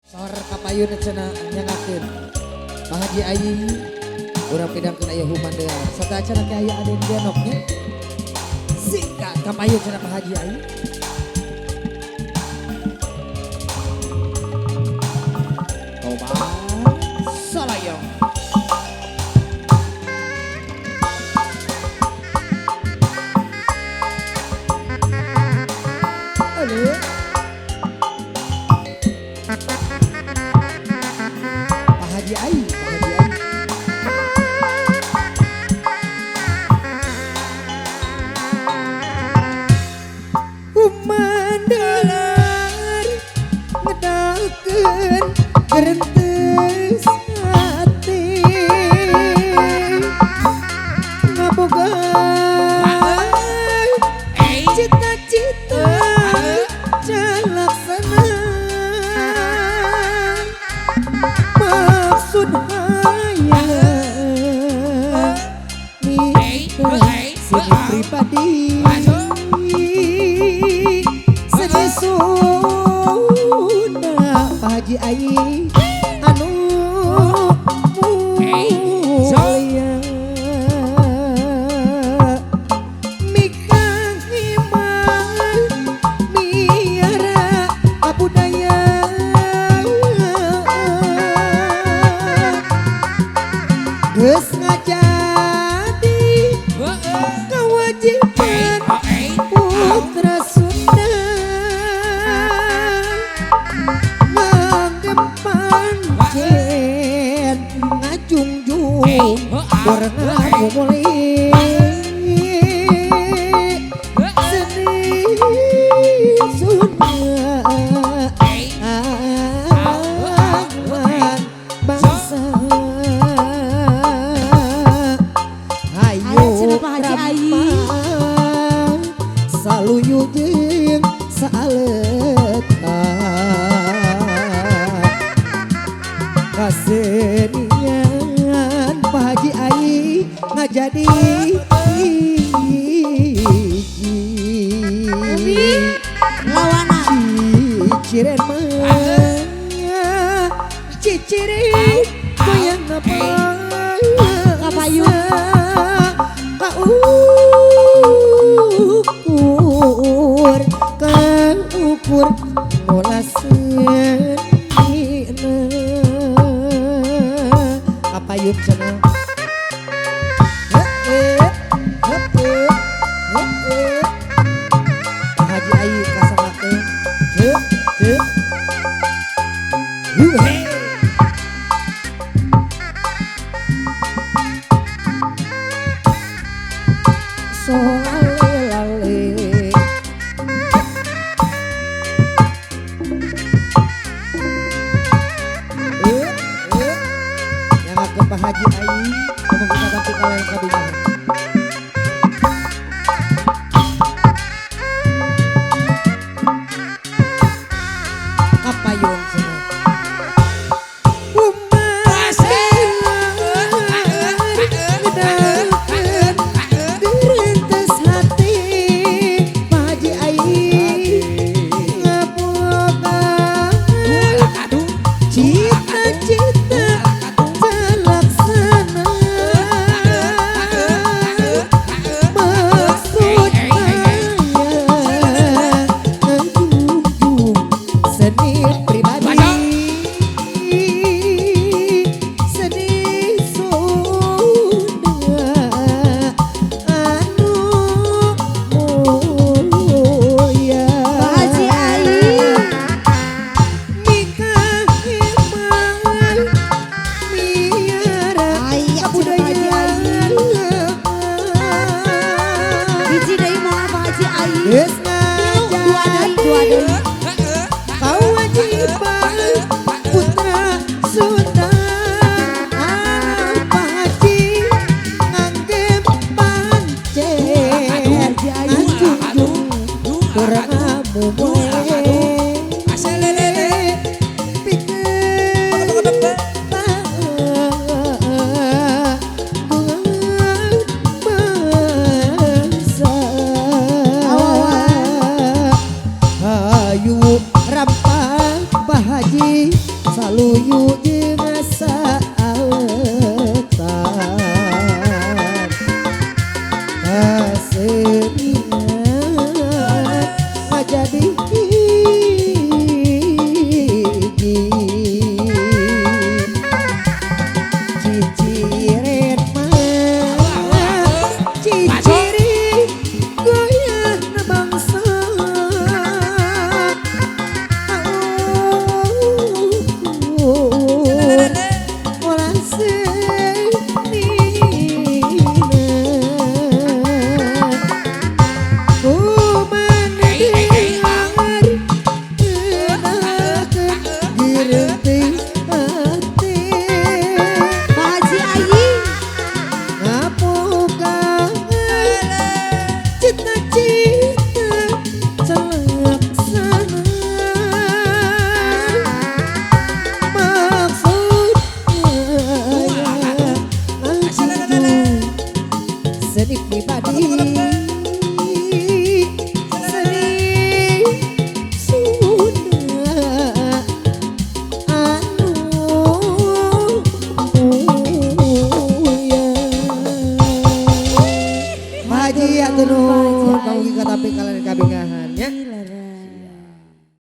Sor kapayun cenah nyangakeun. Pak Haji Ayi urang pidangkeun aya humandea. Sata acara teh aya Aden Genoknya. Singkat kapayun cenah Pak Haji Ayi. Tobat salayong. Halo. Pak Haji Ayi, Pak Haji Ayi. Kumandalar ngedakeun gerentes hati ngaboga cita-cita jalaksana maksud hayang sini pribadi sedih sunda Pak Haji Ayi anu mulia mikang iman miara abudaya geus ngajadi kewajiban putra Sunda nganggempan jen ngajungjung warna muli seni Sunda awan bangsa hayu ramah saluyu jeung saaletan kasenian Pak Haji Ayi ngajadi lawana ciciren mah ciciren goyang apa kapayun kang ukur ngolaseun kapayun cenah Pak Haji Ayi kasangakeun hey. Soale-lale yang akan Pak Haji Ayi ngomong kita ganti kalian kabinet kapayun cenah gerintes hati Pak Haji Ayi ngaboga cita-cita terlaksana saluyu jeung saeutan kaseuningan ngajadi hiji ciciren mah ciciri goyahna bangsa sedih pribadi sedih Sunda anu Haji atuh nuhun kamugi tapi kalian kabingahan nya